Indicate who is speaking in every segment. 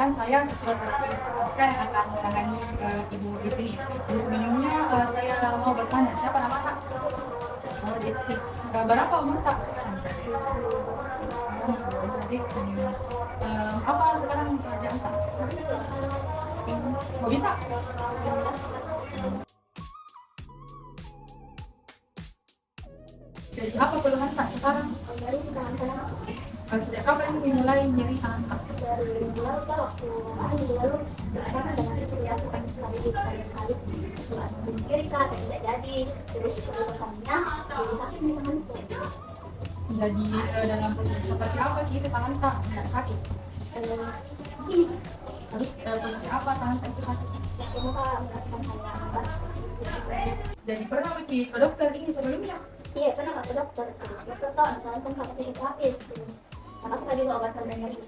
Speaker 1: Perkenalkan, saya fisioterapis Oscar yang akan menangani ibu di sini. Jadi sebelumnya saya mau bertanya, siapa nama kak? Oh, Detik. Berapa umur kak sekarang? Oh, masih baru. Jadi, apa sekarang pekerjaan kak? Mau minta? Jadi apa keluhan kak sekarang? Sejak kapan dimulai nyeri tangan kak?
Speaker 2: Dari minggu lalu kan waktu minggu lalu karena dengan itu ya aku kan sekali bulan kiri kak dan tidak jadi terus kebesokannya jadi sakit nih temanku.
Speaker 1: Jadi dalam posisi seperti apa gitu tangan kak? Nggak sakit?
Speaker 2: Ini
Speaker 1: Terus posisi apa tangan kak itu sakit?
Speaker 2: waktu muka melakukan hal yang pas.
Speaker 1: Jadi pernah pergi ke dokter ini sebelumnya?
Speaker 2: Iya pernah ke dokter terus dokter tahu misalnya kan kakak fisioterapis terus kakak suka juga obat pereda nyeri.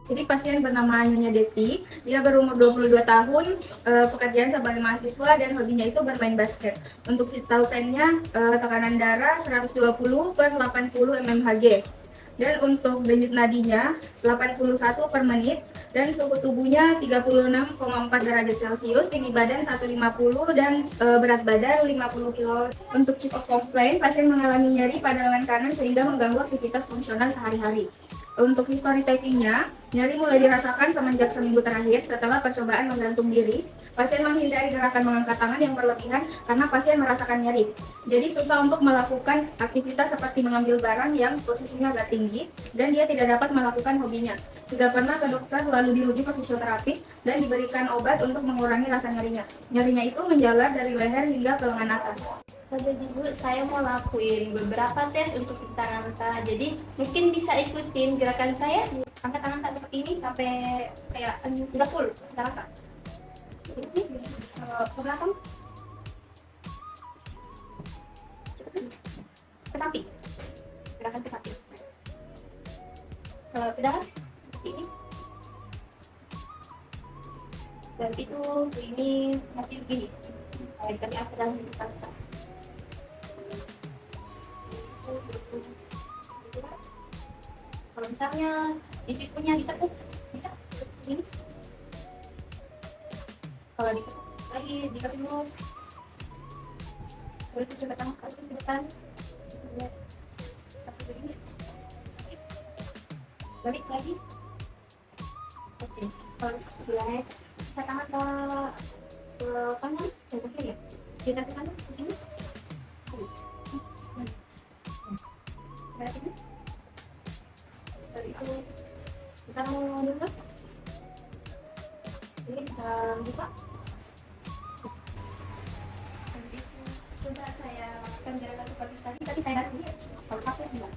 Speaker 3: Jadi pasien bernama Nyonya Deti, dia berumur 22 tahun, pekerjaan sebagai mahasiswa dan hobinya itu bermain basket. Untuk vital sign-nya tekanan darah 120/80 mmHg. Dan untuk denyut nadinya 81 per menit dan suhu tubuhnya 36,4 derajat Celcius, tinggi badan 150 dan berat badan 50 kg. Untuk chief of complaint, pasien mengalami nyeri pada lengan kanan sehingga mengganggu aktivitas fungsional sehari-hari. Untuk history takingnya, nyeri mulai dirasakan semenjak seminggu terakhir setelah percobaan menggantung diri. Pasien menghindari gerakan mengangkat tangan yang berlebihan karena pasien merasakan nyeri. Jadi susah untuk melakukan aktivitas seperti mengambil barang yang posisinya agak tinggi dan dia tidak dapat melakukan hobinya. Sudah pernah ke dokter lalu dirujuk ke fisioterapis dan diberikan obat untuk mengurangi rasa nyerinya. Nyerinya itu menjalar dari leher hingga ke lengan atas.
Speaker 4: Jadi dulu saya mau lakuin beberapa tes untuk getaran kak. Jadi mungkin bisa ikutin gerakan saya.
Speaker 3: Angkat tangan tak seperti ini sampai kayak udah full, kita rasa. Ini ke belakang, ke samping, gerakan ke samping. Kalau ke dalam, seperti ini. Dan itu ini masih begini. Dikasih angkat dalam depan. Kalau misalnya disipunya ditekuk, bisa ini. Kalau ditekuk lagi dikasih mulus. Kalau itu coba tangan ke depan, lihat kasih begini. Balik lagi. Oke. Kalau relax, bisa tangan ke kanan dan ke kiri ya. Geser ke sana, begini. Sebelah sini. Dari itu bisa mau dulu. Ini bisa buka. Nanti coba saya lakukan gerakan seperti tadi, tapi saya harus lihat kalau sakit enggak.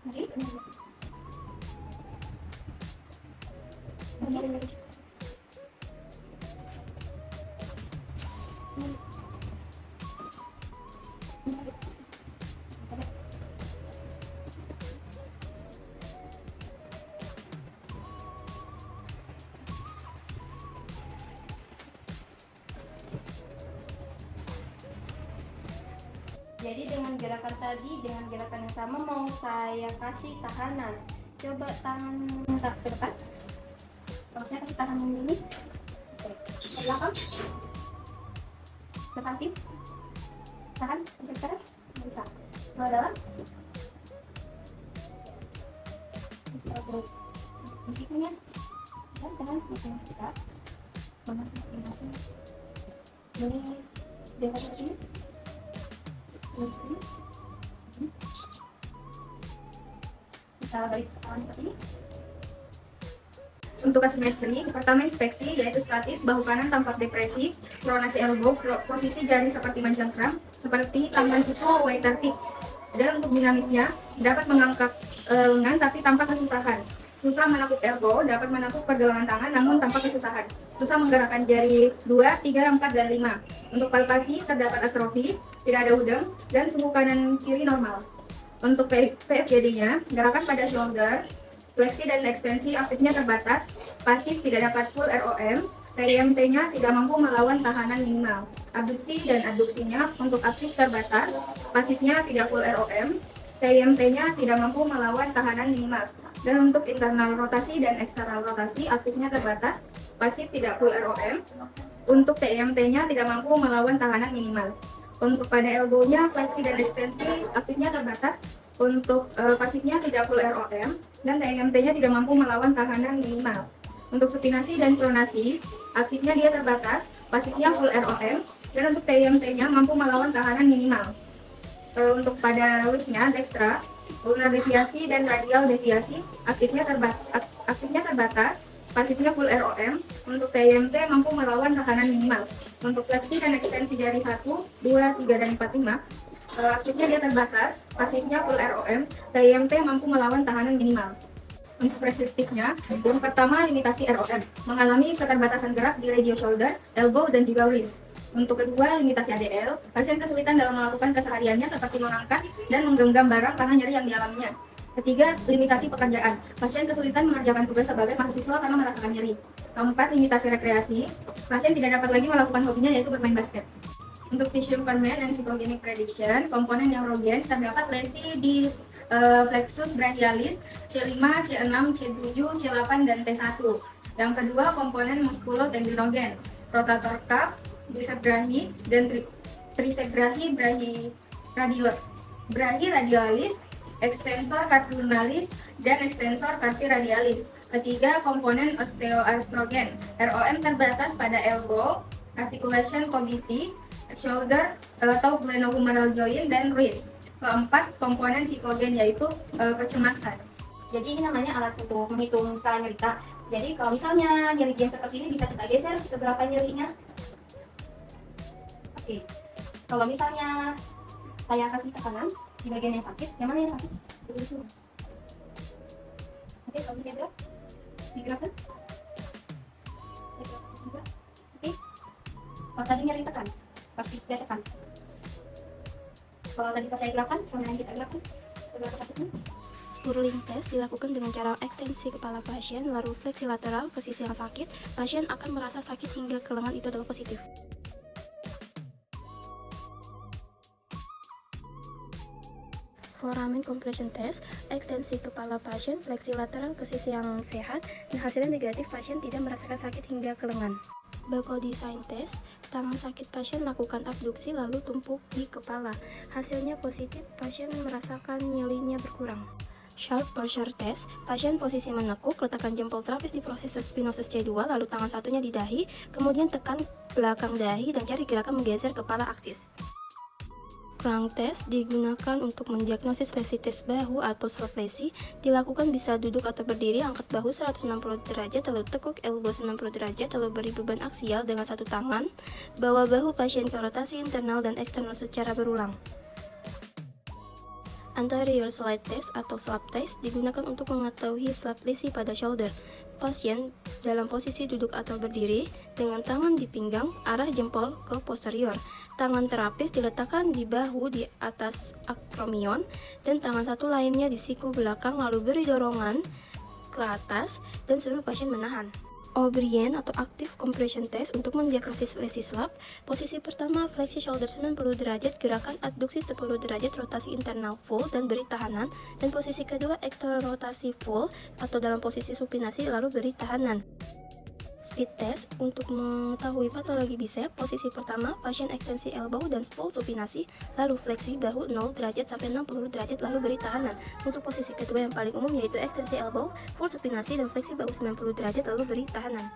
Speaker 3: Lagi.
Speaker 4: Jadi dengan gerakan tadi, dengan gerakan yang sama mau saya kasih tahanan. Coba tangan
Speaker 3: Tak ke depan. Kalau saya kasih tahan ini, ke belakang, ke samping, tahan, bisa sekarang, bisa. Ke dalam, musiknya, bisa dengan bisa. Masuk. Ini dengan seperti ini. Bisa balik tangan seperti ini. Untuk asimetri, pertama inspeksi yaitu statis, bahu kanan tampak depresi, pronasi elbow, posisi jari seperti mencengkram, seperti tangan itu waiter tip. Dan untuk dinamisnya, dapat mengangkat lengan tapi tampak kesusahan. Susah menekuk elbow, dapat menekuk pergelangan tangan namun tampak kesusahan. Susah menggerakkan jari 2, 3, 4, dan 5. Untuk palpasi, terdapat atrofi, tidak ada udang, dan suhu kanan kiri normal. Untuk PFGD-nya, gerakan pada shoulder, fleksi dan ekstensi aktifnya terbatas, pasif tidak dapat full ROM, PIMT-nya tidak mampu melawan tahanan minimal. Abduksi dan adduksinya untuk aktif terbatas, pasifnya tidak full ROM, TIMT-nya tidak mampu melawan tahanan minimal. Dan untuk internal rotasi dan eksternal rotasi, aktifnya terbatas, pasif tidak full ROM. Untuk TIMT-nya tidak mampu melawan tahanan minimal. Untuk pada elbow-nya, fleksi dan ekstensi, aktifnya terbatas. Untuk pasifnya tidak full ROM, dan TIMT-nya tidak mampu melawan tahanan minimal. Untuk supinasi dan pronasi, aktifnya dia terbatas, pasifnya full ROM, dan untuk TIMT-nya mampu melawan tahanan minimal. Untuk pada wrist-nya, dextra, ulnar deviasi dan radial deviasi, aktifnya terbatas, pasifnya full ROM. Untuk TIMT mampu melawan tahanan minimal. Untuk fleksi dan ekstensi jari 1, 2, 3, dan 4, 5, aktifnya dia terbatas, pasifnya full ROM, TIMT mampu melawan tahanan minimal. Untuk restriktifnya, yang pertama limitasi ROM, mengalami keterbatasan gerak di radio shoulder, elbow, dan juga wrist. Untuk kedua, limitasi ADL, pasien kesulitan dalam melakukan kesehariannya seperti mengangkat dan menggenggam barang karena nyeri yang dialaminya. Ketiga, limitasi pekerjaan, pasien kesulitan mengerjakan tugas sebagai mahasiswa karena merasakan nyeri. Keempat, limitasi rekreasi, pasien tidak dapat lagi melakukan hobinya yaitu bermain basket. Untuk tissue impairment dan psychogenic prediction, komponen neurogen terdapat lesi di plexus brachialis C5, C6, C7, C8, dan T1. Yang kedua, komponen muskulotendinogen, rotator cuff, bicep brachi, dan tricep brachi, brachi radialis, extensor cardialis, dan extensor carpi radialis. Ketiga, komponen osteoarthrogen, ROM terbatas pada elbow, articulation committee, shoulder atau glenohumeral joint, dan wrist. Keempat, komponen psikogen yaitu kecemasan.
Speaker 4: Jadi ini namanya alat untuk menghitung skala nyeri, Kak. Jadi kalau misalnya nyeri yang seperti ini bisa kita geser seberapa nyerinya. Oke. Kalau misalnya saya kasih tekanan di bagian yang sakit, yang mana yang sakit? Oke, kalau misalnya gerak, digerakkan. Oke. Kalau tadi nyeri tekan, pasti saya tekan. Kalau tadi pas saya gerakan, sama yang kita gerakan, seberapa sakitnya?
Speaker 5: Spurling test dilakukan dengan cara ekstensi kepala pasien lalu fleksi lateral ke sisi yang sakit. Pasien akan merasa sakit hingga ke lengan, itu adalah positif. Foramen compression test, ekstensi kepala pasien, fleksi lateral ke sisi yang sehat, dan hasilnya negatif, pasien tidak merasakan sakit hingga ke lengan. Buccal design test, tangan sakit pasien lakukan abduksi lalu tumpuk di kepala. Hasilnya positif, pasien merasakan nyerinya berkurang. Sharp pressure test, pasien posisi menekuk, letakkan jempol terapis di processus spinosus C2, lalu tangan satunya di dahi, kemudian tekan belakang dahi dan cari gerakan menggeser kepala aksis. Crank test digunakan untuk mendiagnosis lesi tes bahu atau slap lesi. Dilakukan bisa duduk atau berdiri, angkat bahu 160 derajat, lalu tekuk elbow 90 derajat, lalu beri beban aksial dengan satu tangan. Bawa bahu pasien ke rotasi internal dan eksternal secara berulang. Anterior slide test atau slap test digunakan untuk mengetahui slap lesi pada shoulder. Pasien dalam posisi duduk atau berdiri dengan tangan di pinggang, arah jempol ke posterior. Tangan terapis diletakkan di bahu di atas akromion dan tangan satu lainnya di siku belakang, lalu beri dorongan ke atas dan suruh pasien menahan. O'Brien atau active compression test untuk mendiagnosis lesi slap. Posisi pertama, fleksi shoulder 90 derajat, gerakan adduksi 10 derajat, rotasi internal full dan beri tahanan. Dan posisi kedua, external rotasi full atau dalam posisi supinasi lalu beri tahanan. Speed test untuk mengetahui patologi bicep. Posisi pertama, pasien ekstensi elbow dan full supinasi, lalu fleksi bahu 0 derajat sampai 60 derajat lalu beri tahanan. Untuk posisi kedua yang paling umum yaitu ekstensi elbow, full supinasi dan fleksi bahu 90 derajat lalu beri tahanan.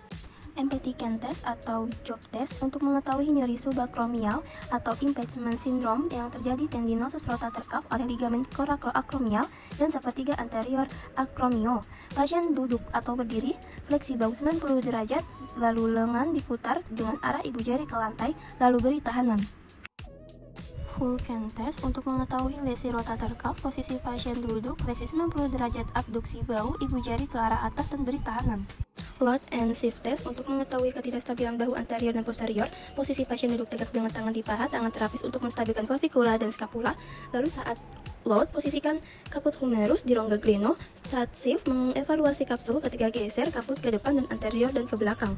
Speaker 5: Empty-can test atau job test untuk mengetahui nyeri subakromial atau impingement syndrome yang terjadi tendinosus rotator cuff oleh ligamen coracoacromial dan sepertiga anterior acromio. Pasien duduk atau berdiri, fleksi bahu 90 derajat, lalu lengan diputar dengan arah ibu jari ke lantai, lalu beri tahanan. Vulcan test untuk mengetahui lesi rotator cuff. Posisi pasien duduk, fleksi 90 derajat, abduksi bahu, ibu jari ke arah atas dan beri tahanan. Load and shift test untuk mengetahui ketidakstabilan bahu anterior dan posterior. Posisi pasien duduk tegak dengan tangan di paha, tangan terapis untuk menstabilkan clavicular dan scapula. Lalu saat load, posisikan kaput humerus di rongga gleno. Saat shift, mengevaluasi kapsul ketika geser kaput ke depan dan anterior dan ke belakang.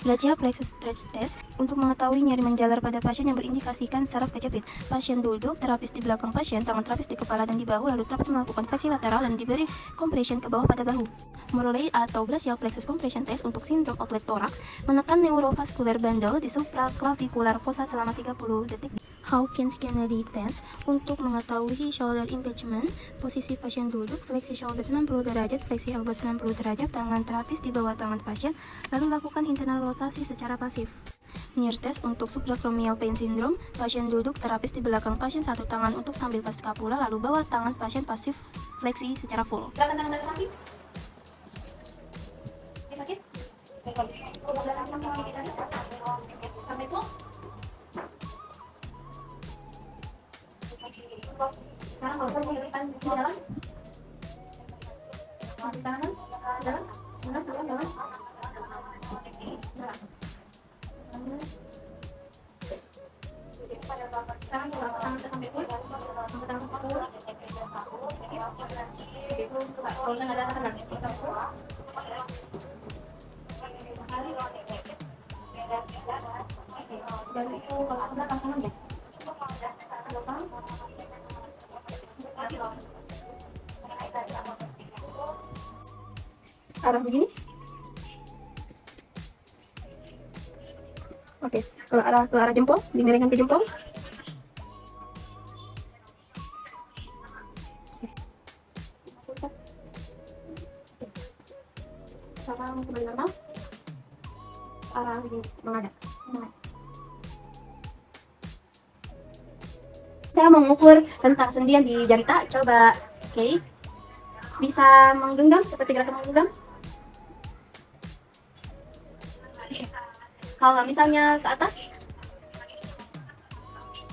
Speaker 5: Brachial plexus stretch test untuk mengetahui nyeri menjalar pada pasien yang berindikasikan saraf kejepit. Pasien duduk, terapis di belakang pasien, tangan terapis di kepala dan di bahu, lalu terapis melakukan fleksi lateral dan diberi compression ke bawah pada bahu. Morley atau brachial plexus compression test untuk sindrom outlet thorax, menekan neurovascular bundle di supraclavicular fossa selama 30 detik. Hawkins-Kennedy test untuk mengetahui shoulder impingement, posisi pasien duduk, fleksi shoulder 90 derajat, fleksi elbow 90 derajat, tangan terapis di bawah tangan pasien, lalu lakukan internal rotasi secara pasif. Near test untuk subacromial pain syndrome, pasien duduk, terapis di belakang pasien, satu tangan untuk stabilitas scapula, lalu bawah tangan pasien pasif fleksi secara full.
Speaker 3: Gerakan tangan dari samping. Sakit? Sampai full. Sekarang kalau kamu depan di dalam, di kanan, dalam, dalam. Sekarang kalau tangan kita sampai full, sampai tangan full. Kalau nggak ada tangan, kita full. Dan itu kalau aku belakang tangan ya. Belakang.
Speaker 5: Arah begini. Oke, kalau ke arah jempol, dimiringkan ke jempol. Sekarang kembali normal. Arah begini menghadap. Saya mengukur rentang sendi yang di jarita. Coba, oke. Bisa menggenggam seperti gerakan menggenggam. Kalau misalnya ke atas.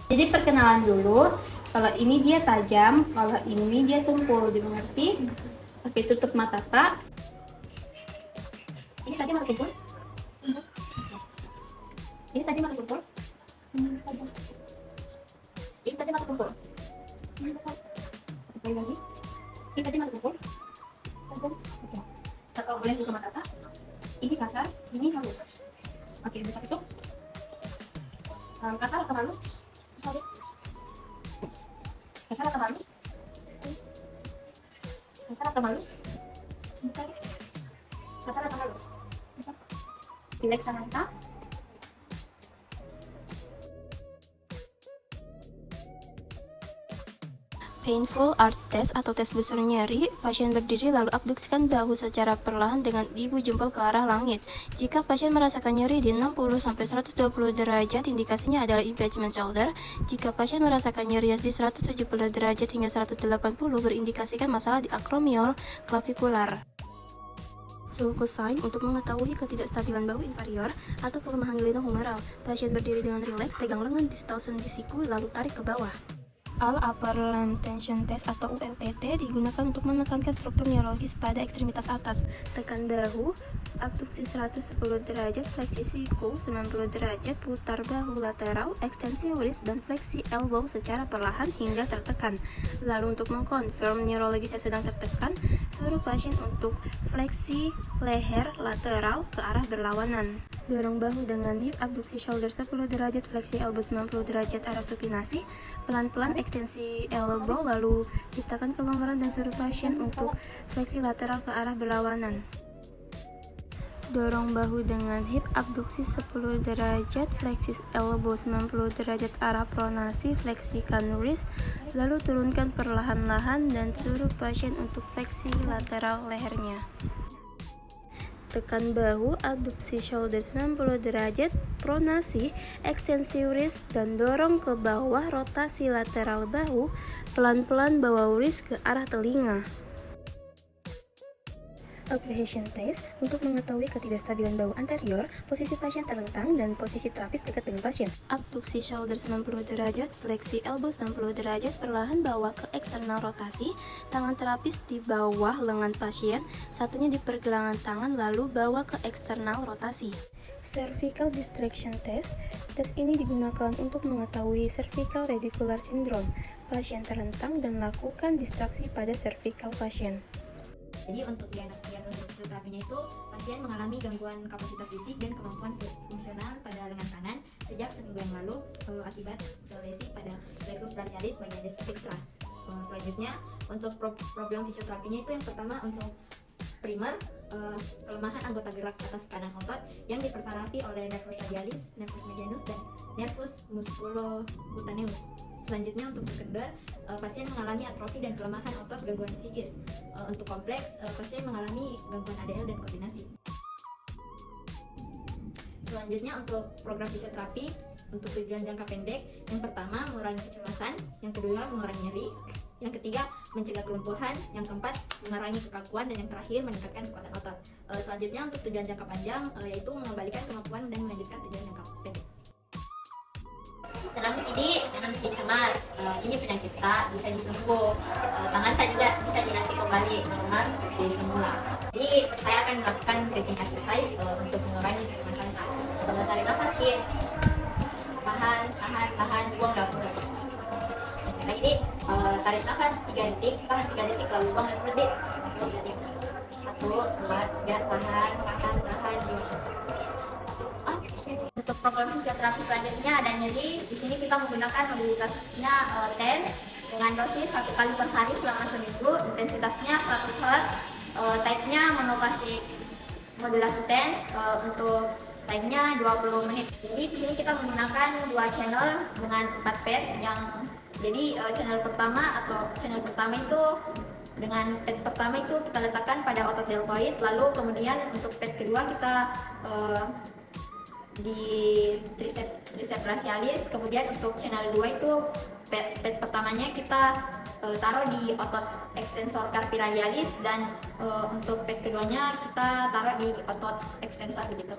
Speaker 4: Jadi perkenalan dulu. Kalau ini dia tajam, kalau ini dia tumpul, dimengerti? Oke, tutup mata Kak.
Speaker 3: Ini tadi mata tumpul. Ini tadi mata tumpul. Ini tadi mata tumpul. Sekali lagi. Ini tadi mata tumpul. Oke. Kalau boleh buka mata Kak. Ini kasar, ini halus. Oke, bisa tutup. Kasar atau halus? Kasar atau halus? Kasar atau halus? Kasar atau halus? Relax tangan kita.
Speaker 5: Painful arch test atau tes busur nyeri, pasien berdiri lalu abduksikan bahu secara perlahan dengan ibu jempol ke arah langit. Jika pasien merasakan nyeri di 60-120 derajat, indikasinya adalah impingement shoulder. Jika pasien merasakan nyeri di 170 derajat hingga 180, berindikasikan masalah di acromial clavicular. Sulcus sign untuk mengetahui ketidakstabilan bahu inferior atau kelemahan glenohumeral. Pasien berdiri dengan rileks, pegang lengan distal sendi siku lalu tarik ke bawah. All Upper Limb Tension Test atau ULTT digunakan untuk menekankan struktur neurologis pada ekstremitas atas. Tekan bahu, abduksi 110 derajat, fleksi siku 90 derajat, putar bahu lateral, ekstensi wrist, dan fleksi elbow secara perlahan hingga tertekan. Lalu untuk mengkonfirm neurologis yang sedang tertekan, suruh pasien untuk fleksi leher lateral ke arah berlawanan. Dorong bahu dengan hip, abduksi shoulder 10 derajat, fleksi elbow 90 derajat arah supinasi, pelan-pelan ekstensi elbow, lalu ciptakan kelonggaran dan suruh pasien untuk fleksi lateral ke arah berlawanan. Dorong bahu dengan hip, abduksi 10 derajat, fleksi elbow 90 derajat arah pronasi, fleksikan wrist, lalu turunkan perlahan-lahan dan suruh pasien untuk fleksi lateral lehernya. Tekan bahu, abduksi shoulder 90 derajat, pronasi, ekstensi wrist, dan dorong ke bawah, rotasi lateral bahu, pelan-pelan bawa wrist ke arah telinga. Apprehension test untuk mengetahui ketidakstabilan bau anterior, posisi pasien terlentang, dan posisi terapis dekat dengan pasien. Abduksi shoulder 90 derajat, fleksi elbow 90 derajat, perlahan bawa ke eksternal rotasi, tangan terapis di bawah lengan pasien, satunya di pergelangan tangan lalu bawa ke eksternal rotasi. Cervical distraction test. Tes ini digunakan untuk mengetahui cervical radicular syndrome. Pasien terlentang dan lakukan distraksi pada cervical pasien.
Speaker 6: Jadi untuk diagnosis fisioterapinya itu pasien mengalami gangguan kapasitas fisik dan kemampuan fungsional pada lengan kanan sejak seminggu yang lalu akibat lesi pada plexus brachialis bagian dextra. Selanjutnya untuk problem fisioterapinya itu yang pertama untuk primer, kelemahan anggota gerak atas kanan otot yang dipersarafi oleh nervus radialis, nervus medianus, dan nervus musculocutaneus. Selanjutnya untuk sekunder, pasien mengalami atrofi dan kelemahan otot gangguan psikis. Untuk kompleks, pasien mengalami gangguan ADL dan koordinasi. Selanjutnya untuk program fisioterapi untuk tujuan jangka pendek, yang pertama mengurangi kecemasan, yang kedua mengurangi nyeri, yang ketiga mencegah kelumpuhan, yang keempat mengurangi kekakuan, dan yang terakhir meningkatkan kekuatan otot. Selanjutnya untuk tujuan jangka panjang yaitu mengembalikan kemampuan dan melanjutkan tujuan jangka pendek.
Speaker 2: Dalam begini jangan bikin cemas, ini penyakit tak bisa disembuh, tangan tak juga bisa dilatih kembali normal seperti semula. Jadi saya akan melakukan breathing exercise untuk mengurangi kecemasan tak. Kalau tarik nafas sedikit, tahan, buang dan buang. Nah ini tarik nafas 3 detik, tahan 3 detik lalu buang dan berhenti 2 detik. 1, 2, 3, tahan, buang. Untuk program fisioterapi selanjutnya ada nyeri. Di sini kita menggunakan mobilitasnya TENS dengan dosis 1 kali per hari selama seminggu. Intensitasnya 100 Hz. Type-nya monoplastik modulasi TENS. Untuk time-nya 20 menit. Jadi di sini kita menggunakan 2 channel dengan 4 pad jadi channel pertama itu dengan pad pertama itu kita letakkan pada otot deltoid, lalu kemudian untuk pad kedua kita di tricep brachialis, kemudian untuk channel 2 itu pad pertamanya kita taruh di otot extensor carpi radialis, dan untuk pad keduanya kita taruh di otot extensor begitu.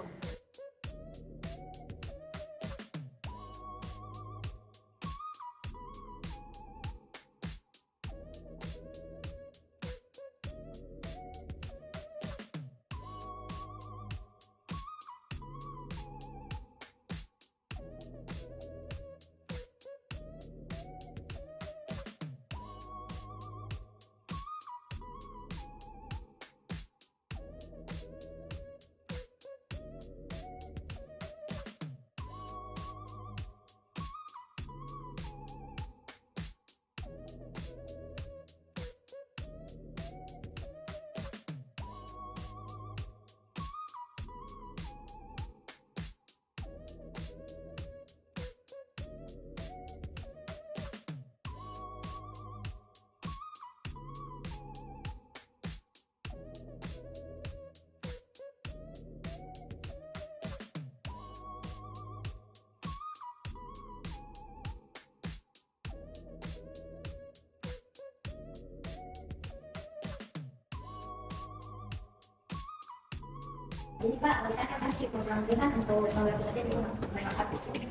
Speaker 2: Jadi Pak, saya akan kasih program dengan untuk bekerja di rumah sakit. Ini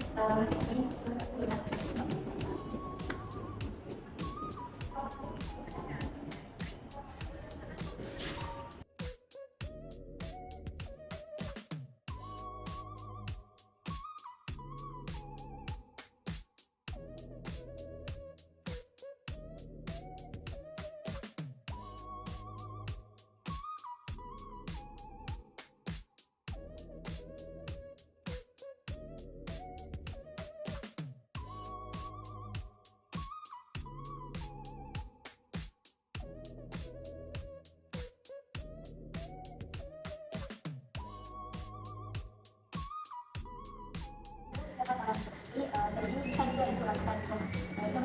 Speaker 2: dari sini bisa juga dilakukan coba itu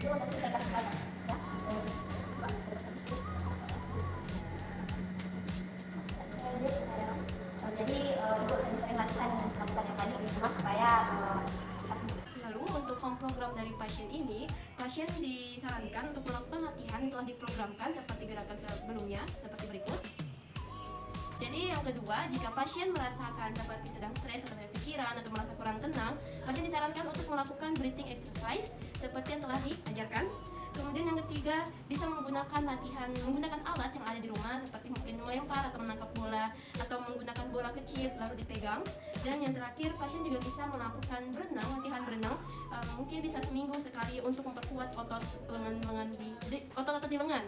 Speaker 2: nanti saya kasih tahu ya. Jadi ibu sering latihan lakukan yang tadi di rumah supaya bisa sembuh.
Speaker 5: Lalu untuk form program dari pasien ini, pasien disarankan untuk melakukan latihan yang telah diprogramkan seperti gerakan sebelumnya, seperti berikut. Jadi yang kedua, jika pasien merasakan seperti sedang stres atau banyak pikiran atau merasa kurang tenang, pasien disarankan untuk melakukan breathing exercise seperti yang telah diajarkan. Kemudian yang ketiga, bisa menggunakan alat yang ada di rumah seperti mungkin melempar atau menangkap bola atau menggunakan bola kecil lalu dipegang. Dan yang terakhir, pasien juga bisa melakukan latihan berenang, mungkin bisa seminggu sekali untuk memperkuat otot-otot di lengan.